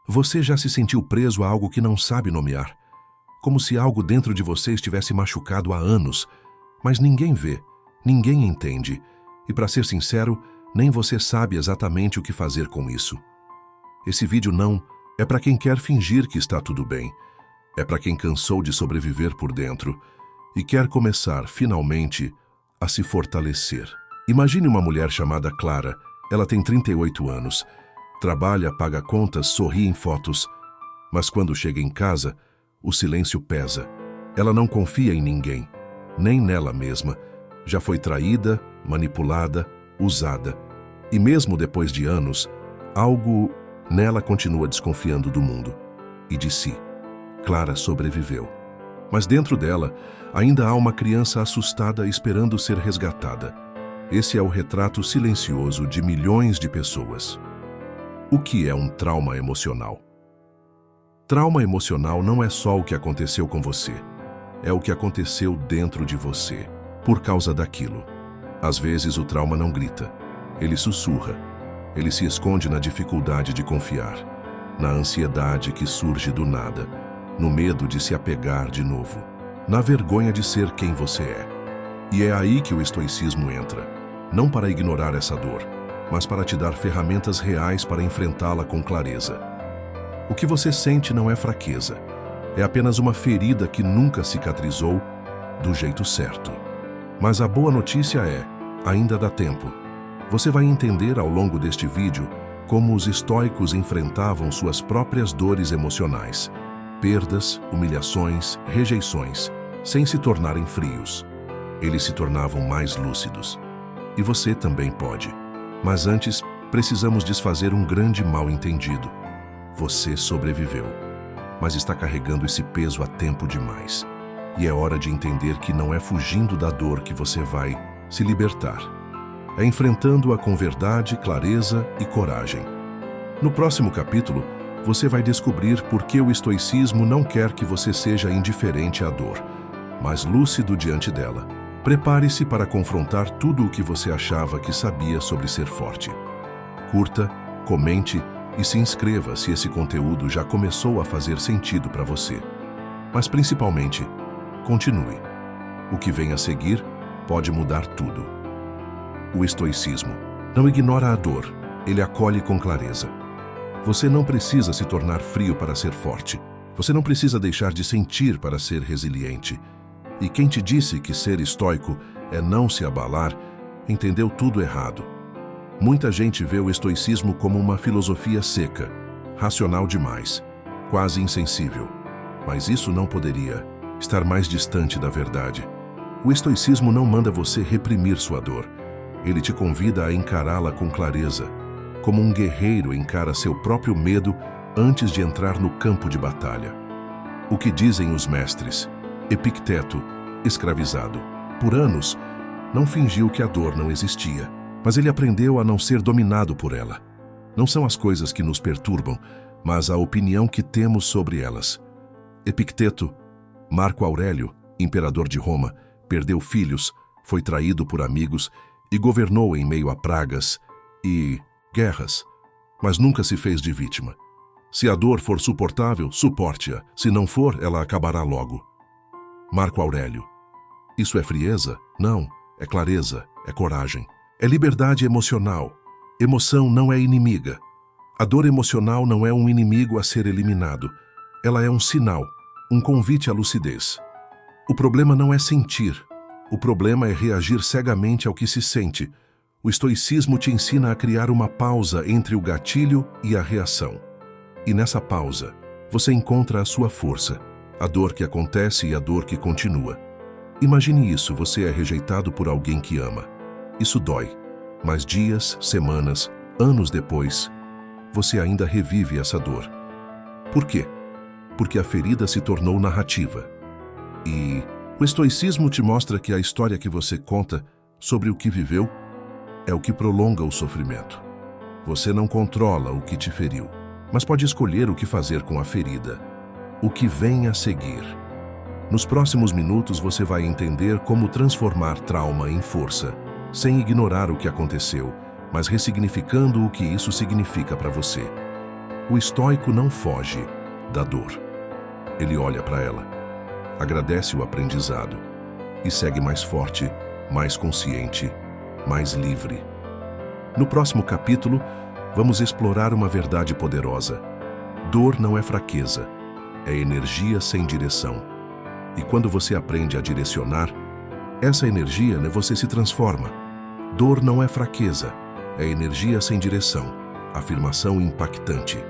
Você já se sentiu preso a algo que não sabe nomear? Como se algo dentro de você estivesse machucado há anos, mas ninguém vê, ninguém entende, e para ser sincero, nem você sabe exatamente o que fazer com isso. Esse vídeo não é para quem quer fingir que está tudo bem, é para quem cansou de sobreviver por dentro e quer começar, finalmente, a se fortalecer. Imagine uma mulher chamada Clara. Ela tem 38 anos, trabalha, paga contas, sorri em fotos, mas quando chega em casa, o silêncio pesa. Ela não confia em ninguém, nem nela mesma. Já foi traída, manipulada, usada. E mesmo depois de anos, algo nela continua desconfiando do mundo e de si. Clara sobreviveu. Mas dentro dela, ainda há uma criança assustada esperando ser resgatada. Esse é o retrato silencioso de milhões de pessoas. O que é um trauma emocional? Trauma emocional não é só o que aconteceu com você. É o que aconteceu dentro de você, por causa daquilo. Às vezes o trauma não grita. Ele sussurra. Ele se esconde na dificuldade de confiar, na ansiedade que surge do nada, no medo de se apegar de novo, na vergonha de ser quem você é. E é aí que o estoicismo entra, não para ignorar essa dor, mas para te dar ferramentas reais para enfrentá-la com clareza. O que você sente não é fraqueza, é apenas uma ferida que nunca cicatrizou do jeito certo. Mas a boa notícia é, ainda dá tempo. Você vai entender ao longo deste vídeo como os estoicos enfrentavam suas próprias dores emocionais, perdas, humilhações, rejeições, sem se tornarem frios. Eles se tornavam mais lúcidos. E você também pode. Mas antes, precisamos desfazer um grande mal-entendido. Você sobreviveu, mas está carregando esse peso há tempo demais. E é hora de entender que não é fugindo da dor que você vai se libertar. É enfrentando-a com verdade, clareza e coragem. No próximo capítulo, você vai descobrir por que o estoicismo não quer que você seja indiferente à dor, mas lúcido diante dela. Prepare-se para confrontar tudo o que você achava que sabia sobre ser forte. Curta, comente e se inscreva se esse conteúdo já começou a fazer sentido para você. Mas principalmente, continue. O que vem a seguir pode mudar tudo. O estoicismo não ignora a dor, ele acolhe com clareza. Você não precisa se tornar frio para ser forte. Você não precisa deixar de sentir para ser resiliente. E quem te disse que ser estoico é não se abalar, entendeu tudo errado. Muita gente vê o estoicismo como uma filosofia seca, racional demais, quase insensível. Mas isso não poderia estar mais distante da verdade. O estoicismo não manda você reprimir sua dor. Ele te convida a encará-la com clareza, como um guerreiro encara seu próprio medo antes de entrar no campo de batalha. O que dizem os mestres? Epicteto, escravizado. Por anos, não fingiu que a dor não existia, mas ele aprendeu a não ser dominado por ela. Não são as coisas que nos perturbam, mas a opinião que temos sobre elas. Epicteto, Marco Aurélio, imperador de Roma, perdeu filhos, foi traído por amigos e governou em meio a pragas e guerras, mas nunca se fez de vítima. Se a dor for suportável, suporte-a. Se não for, ela acabará logo. Marco Aurélio. Isso é frieza? Não. É clareza, é coragem. É liberdade emocional. Emoção não é inimiga. A dor emocional não é um inimigo a ser eliminado. Ela é um sinal, um convite à lucidez. O problema não é sentir. O problema é reagir cegamente ao que se sente. O estoicismo te ensina a criar uma pausa entre o gatilho e a reação. E nessa pausa, você encontra a sua força, a dor que acontece e a dor que continua. Imagine isso, você é rejeitado por alguém que ama. Isso dói, mas dias, semanas, anos depois, você ainda revive essa dor. Por quê? Porque a ferida se tornou narrativa. E o estoicismo te mostra que a história que você conta sobre o que viveu é o que prolonga o sofrimento. Você não controla o que te feriu, mas pode escolher o que fazer com a ferida, o que vem a seguir. Nos próximos minutos você vai entender como transformar trauma em força, sem ignorar o que aconteceu, mas ressignificando o que isso significa para você. O estoico não foge da dor. Ele olha para ela, agradece o aprendizado e segue mais forte, mais consciente, mais livre. No próximo capítulo, vamos explorar uma verdade poderosa. Dor não é fraqueza, é energia sem direção. E quando você aprende a direcionar, essa energia, você se transforma. Dor não é fraqueza, é energia sem direção. Afirmação impactante.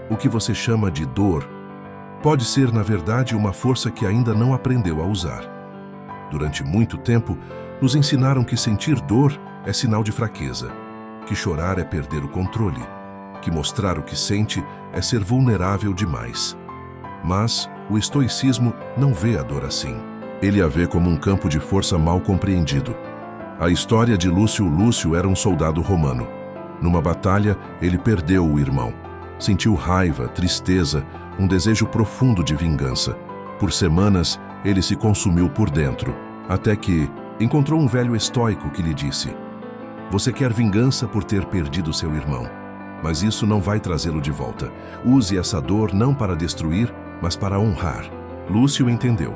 O que você chama de dor pode ser, na verdade, uma força que ainda não aprendeu a usar. Durante muito tempo, nos ensinaram que sentir dor é sinal de fraqueza, que chorar é perder o controle, que mostrar o que sente é ser vulnerável demais. Mas o estoicismo não vê a dor assim. Ele a vê como um campo de força mal compreendido. A história de Lúcio. Lúcio era um soldado romano. Numa batalha, ele perdeu o irmão. Sentiu raiva, tristeza, um desejo profundo de vingança. Por semanas, ele se consumiu por dentro, até que encontrou um velho estoico que lhe disse: "Você quer vingança por ter perdido seu irmão, mas isso não vai trazê-lo de volta. Use essa dor não para destruir, mas para honrar." Lúcio entendeu.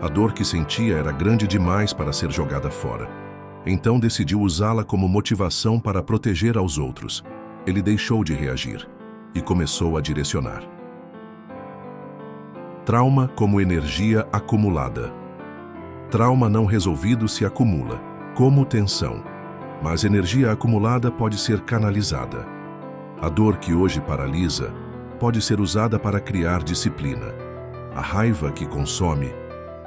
A dor que sentia era grande demais para ser jogada fora. Então decidiu usá-la como motivação para proteger aos outros. Ele deixou de reagir e começou a direcionar. Trauma como energia acumulada. Trauma não resolvido se acumula, como tensão, mas energia acumulada pode ser canalizada. A dor que hoje paralisa pode ser usada para criar disciplina. A raiva que consome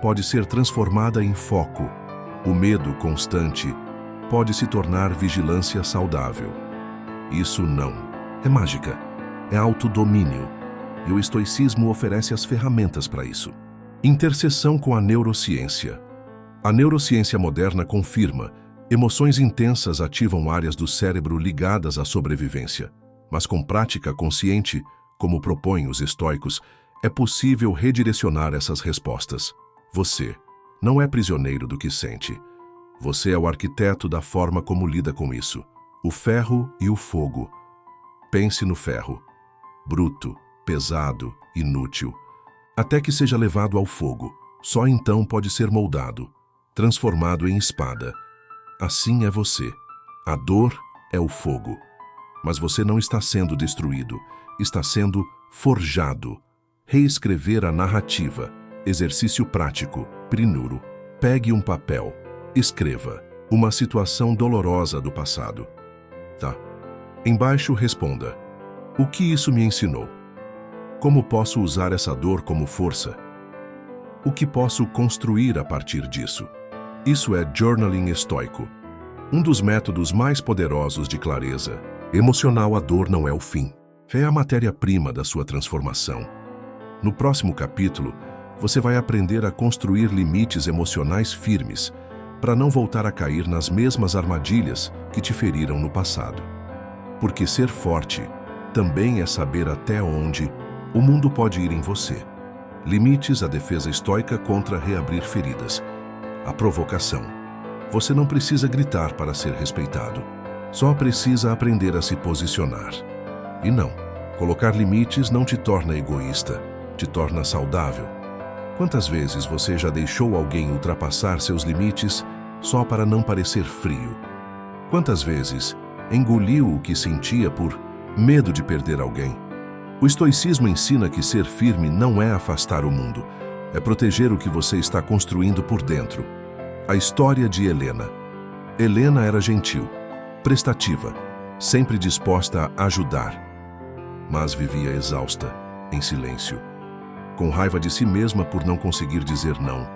pode ser transformada em foco. O medo constante pode se tornar vigilância saudável. Isso não é mágica, é autodomínio, e o estoicismo oferece as ferramentas para isso. Interseção com a neurociência. A neurociência moderna confirma: emoções intensas ativam áreas do cérebro ligadas à sobrevivência. Mas com prática consciente, como propõem os estoicos, é possível redirecionar essas respostas. Você não é prisioneiro do que sente. Você é o arquiteto da forma como lida com isso. O ferro e o fogo. Pense no ferro. Bruto, pesado, inútil. Até que seja levado ao fogo. Só então pode ser moldado, transformado em espada. Assim é você. A dor é o fogo. Mas você não está sendo destruído. Está sendo forjado. Reescrever a narrativa. Exercício prático. Prinuro. Pegue um papel. Escreva uma situação dolorosa do passado. Tá. Embaixo responda: o que isso me ensinou? Como posso usar essa dor como força? O que posso construir a partir disso? Isso é journaling estoico. Um dos métodos mais poderosos de clareza emocional. A dor não é o fim. É a matéria-prima da sua transformação. No próximo capítulo, você vai aprender a construir limites emocionais firmes para não voltar a cair nas mesmas armadilhas que te feriram no passado. Porque ser forte também é saber até onde o mundo pode ir em você. Limites. A defesa estoica contra reabrir feridas. A provocação. Você não precisa gritar para ser respeitado. Só precisa aprender a se posicionar. E não, colocar limites não te torna egoísta, te torna saudável. Quantas vezes você já deixou alguém ultrapassar seus limites só para não parecer frio? Quantas vezes engoliu o que sentia por medo de perder alguém? O estoicismo ensina que ser firme não é afastar o mundo, é proteger o que você está construindo por dentro. A história de Helena. Helena era gentil, prestativa, sempre disposta a ajudar, mas vivia exausta, em silêncio, com raiva de si mesma por não conseguir dizer não.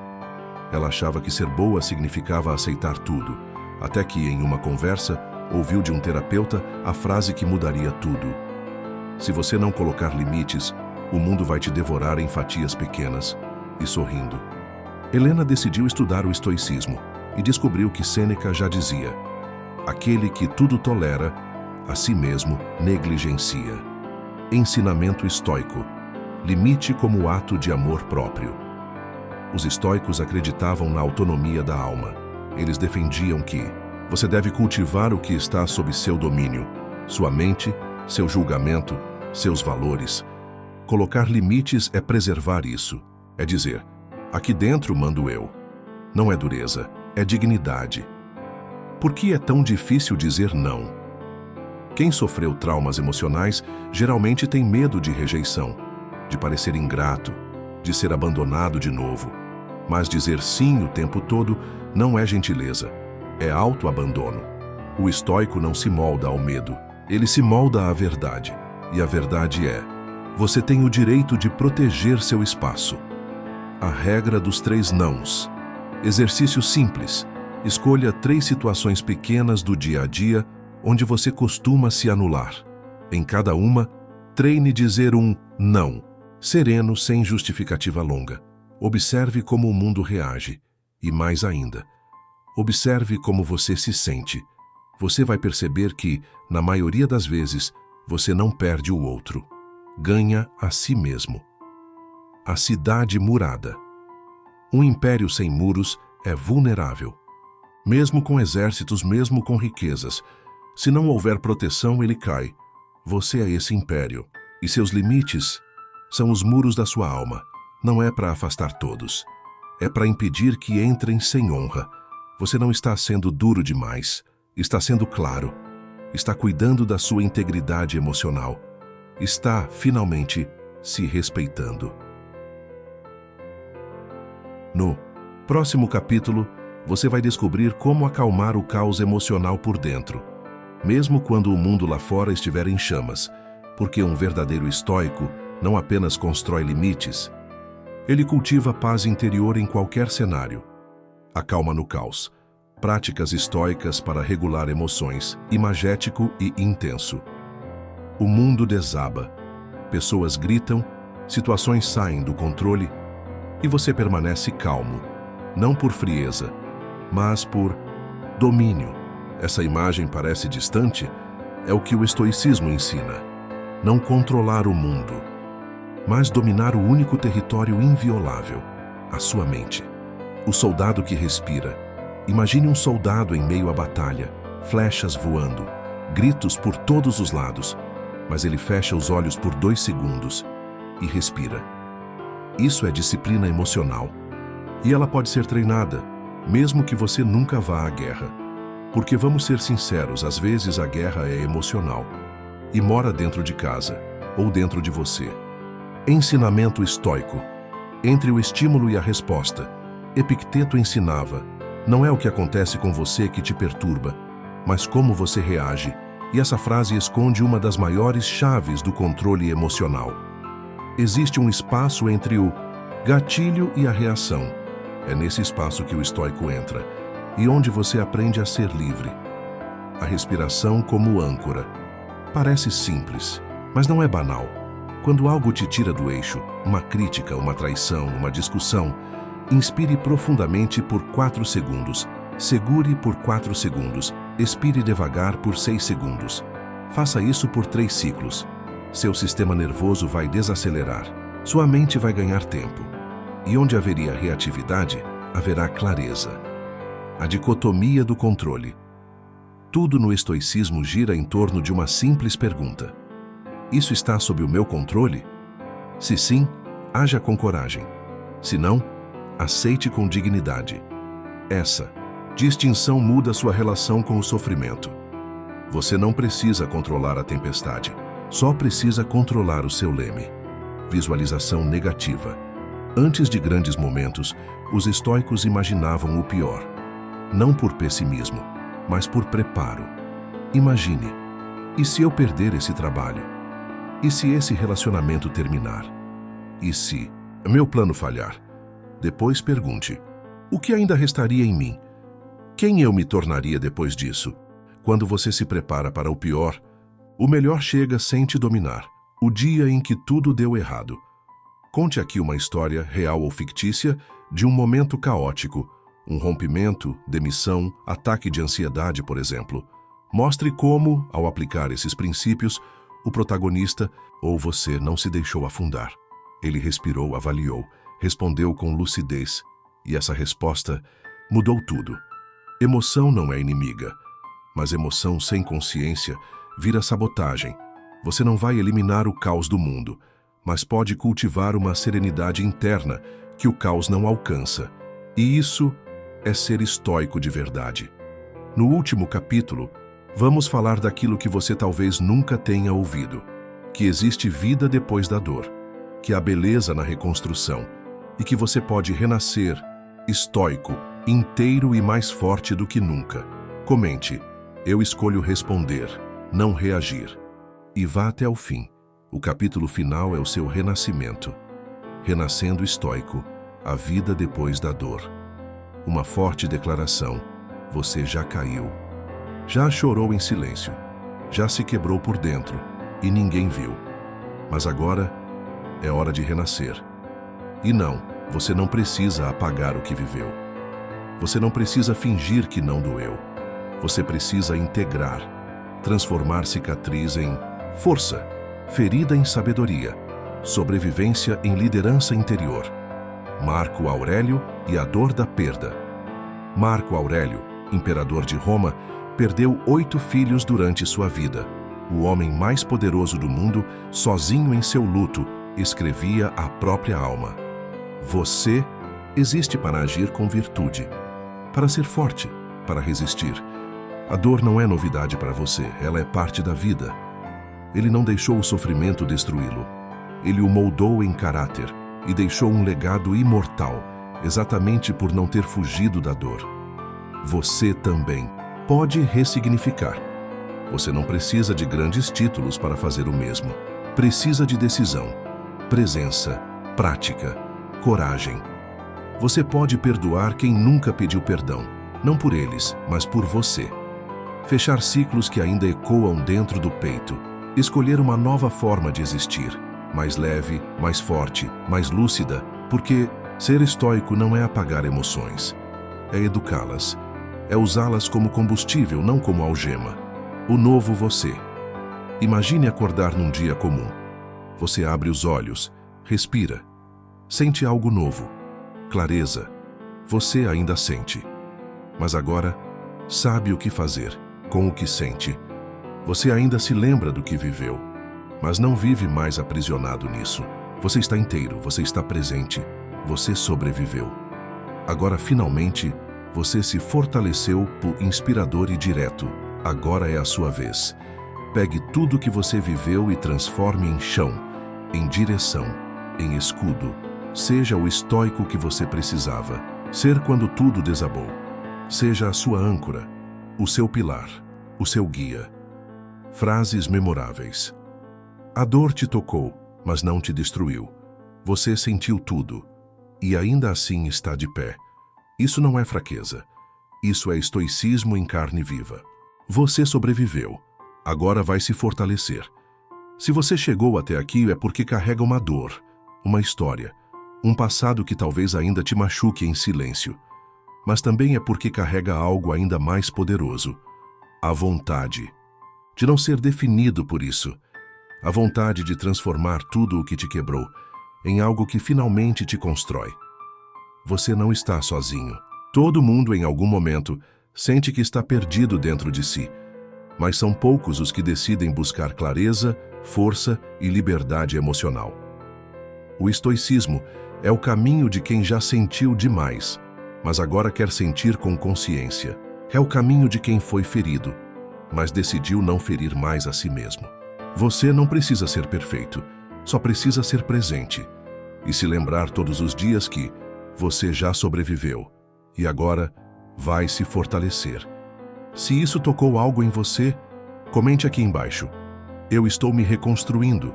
Ela achava que ser boa significava aceitar tudo, até que, em uma conversa, ouviu de um terapeuta a frase que mudaria tudo: se você não colocar limites, o mundo vai te devorar em fatias pequenas. E sorrindo, Helena decidiu estudar o estoicismo e descobriu que Sêneca já dizia: aquele que tudo tolera, a si mesmo negligencia. Ensinamento estoico. Limite como ato de amor próprio. Os estoicos acreditavam na autonomia da alma. Eles defendiam que você deve cultivar o que está sob seu domínio, sua mente, seu julgamento, seus valores. Colocar limites é preservar isso. É dizer, aqui dentro mando eu. Não é dureza, é dignidade. Por que é tão difícil dizer não? Quem sofreu traumas emocionais geralmente tem medo de rejeição, de parecer ingrato, de ser abandonado de novo. Mas dizer sim o tempo todo não é gentileza, é autoabandono. O estoico não se molda ao medo, ele se molda à verdade. E a verdade é, você tem o direito de proteger seu espaço. A regra dos 3 nãos. Exercício simples. Escolha 3 situações pequenas do dia a dia onde você costuma se anular. Em cada uma, treine dizer um não, sereno, sem justificativa longa. Observe como o mundo reage. E mais ainda, observe como você se sente. Você vai perceber que, na maioria das vezes, você não perde o outro. Ganha a si mesmo. A cidade murada. Um império sem muros é vulnerável. Mesmo com exércitos, mesmo com riquezas, se não houver proteção, ele cai. Você é esse império. E seus limites são os muros da sua alma. Não é para afastar todos. É para impedir que entrem sem honra. Você não está sendo duro demais. Está sendo claro. Está cuidando da sua integridade emocional. Está, finalmente, se respeitando. No próximo capítulo, você vai descobrir como acalmar o caos emocional por dentro, mesmo quando o mundo lá fora estiver em chamas, porque um verdadeiro estoico não apenas constrói limites, ele cultiva paz interior em qualquer cenário. Acalma no caos. Práticas estoicas para regular emoções, imagético e intenso. O mundo desaba. Pessoas gritam, situações saem do controle e você permanece calmo, não por frieza, mas por domínio. Essa imagem parece distante, é o que o estoicismo ensina. Não controlar o mundo, mas dominar o único território inviolável, a sua mente. O soldado que respira. Imagine um soldado em meio à batalha, flechas voando, gritos por todos os lados, mas ele fecha os olhos por 2 segundos e respira. Isso é disciplina emocional. E ela pode ser treinada, mesmo que você nunca vá à guerra. Porque vamos ser sinceros, às vezes a guerra é emocional e mora dentro de casa ou dentro de você. Ensinamento estoico. Entre o estímulo e a resposta, Epicteto ensinava: não é o que acontece com você que te perturba, mas como você reage. E essa frase esconde uma das maiores chaves do controle emocional. Existe um espaço entre o gatilho e a reação. É nesse espaço que o estoico entra, e onde você aprende a ser livre. A respiração como âncora. Parece simples, mas não é banal. Quando algo te tira do eixo, uma crítica, uma traição, uma discussão, inspire profundamente por 4 segundos. Segure por 4 segundos. Expire devagar por 6 segundos. Faça isso por 3 ciclos. Seu sistema nervoso vai desacelerar. Sua mente vai ganhar tempo. E onde haveria reatividade, haverá clareza. A dicotomia do controle. Tudo no estoicismo gira em torno de uma simples pergunta. Isso está sob o meu controle? Se sim, haja com coragem. Se não, aceite com dignidade. Essa distinção muda sua relação com o sofrimento. Você não precisa controlar a tempestade, só precisa controlar o seu leme. Visualização negativa. Antes de grandes momentos, os estoicos imaginavam o pior. Não por pessimismo, mas por preparo. Imagine, e se eu perder esse trabalho? E se esse relacionamento terminar? E se meu plano falhar? Depois pergunte, o que ainda restaria em mim? Quem eu me tornaria depois disso? Quando você se prepara para o pior, o melhor chega sem te dominar. O dia em que tudo deu errado. Conte aqui uma história, real ou fictícia, de um momento caótico, um rompimento, demissão, ataque de ansiedade, por exemplo. Mostre como, ao aplicar esses princípios, o protagonista ou você não se deixou afundar. Ele respirou, avaliou, respondeu com lucidez, e essa resposta mudou tudo. Emoção não é inimiga, mas emoção sem consciência vira sabotagem, Você não vai eliminar o caos do mundo, mas pode cultivar uma serenidade interna que o caos não alcança. E isso é ser estoico de verdade. No último capítulo, vamos falar daquilo que você talvez nunca tenha ouvido, que existe vida depois da dor, que há beleza na reconstrução e que você pode renascer estoico, inteiro e mais forte do que nunca. Comente, eu escolho responder, não reagir. E vá até o fim. O capítulo final é o seu renascimento. Renascendo estoico, a vida depois da dor. Uma forte declaração. Você já caiu. Já chorou em silêncio. Já se quebrou por dentro e ninguém viu. Mas agora é hora de renascer. E não, você não precisa apagar o que viveu. Você não precisa fingir que não doeu. Você precisa integrar, transformar cicatriz em força, ferida em sabedoria, sobrevivência em liderança interior. Marco Aurélio e a dor da perda. Marco Aurélio, imperador de Roma, perdeu 8 filhos durante sua vida. O homem mais poderoso do mundo, sozinho em seu luto, escrevia a própria alma. Você existe para agir com virtude, para ser forte, para resistir. A dor não é novidade para você, ela é parte da vida. Ele não deixou o sofrimento destruí-lo. Ele o moldou em caráter e deixou um legado imortal, exatamente por não ter fugido da dor. Você também pode ressignificar. Você não precisa de grandes títulos para fazer o mesmo. Precisa de decisão, presença, prática, coragem. Você pode perdoar quem nunca pediu perdão, não por eles, mas por você. Fechar ciclos que ainda ecoam dentro do peito. Escolher uma nova forma de existir, mais leve, mais forte, mais lúcida, porque ser estoico não é apagar emoções, é educá-las, é usá-las como combustível, não como algema. O novo você. Imagine acordar num dia comum. Você abre os olhos, respira, sente algo novo, clareza. Você ainda sente, mas agora sabe o que fazer com o que sente. Você ainda se lembra do que viveu, mas não vive mais aprisionado nisso. Você está inteiro, você está presente, você sobreviveu. Agora, finalmente, você se fortaleceu por inspirador e direto. Agora é a sua vez. Pegue tudo que você viveu e transforme em chão, em direção, em escudo. Seja o estoico que você precisava ser quando tudo desabou. Seja a sua âncora, o seu pilar, o seu guia. Frases memoráveis. A dor te tocou, mas não te destruiu. Você sentiu tudo e ainda assim está de pé. Isso não é fraqueza. Isso é estoicismo em carne viva. Você sobreviveu. Agora vai se fortalecer. Se você chegou até aqui é porque carrega uma dor, uma história, um passado que talvez ainda te machuque em silêncio. Mas também é porque carrega algo ainda mais poderoso. A vontade de não ser definido por isso. A vontade de transformar tudo o que te quebrou em algo que finalmente te constrói. Você não está sozinho. Todo mundo, em algum momento, sente que está perdido dentro de si. Mas são poucos os que decidem buscar clareza, força e liberdade emocional. O estoicismo é o caminho de quem já sentiu demais, mas agora quer sentir com consciência. É o caminho de quem foi ferido, mas decidiu não ferir mais a si mesmo. Você não precisa ser perfeito, só precisa ser presente e se lembrar todos os dias que você já sobreviveu e agora vai se fortalecer. Se isso tocou algo em você, comente aqui embaixo. Eu estou me reconstruindo.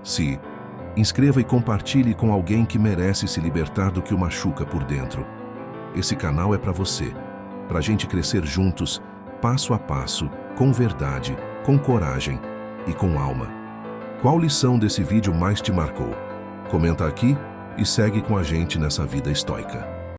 Se inscreva e compartilhe com alguém que merece se libertar do que o machuca por dentro. Esse canal é para você, para a gente crescer juntos, passo a passo, com verdade, com coragem e com alma. Qual lição desse vídeo mais te marcou? Comenta aqui e segue com a gente nessa vida estoica.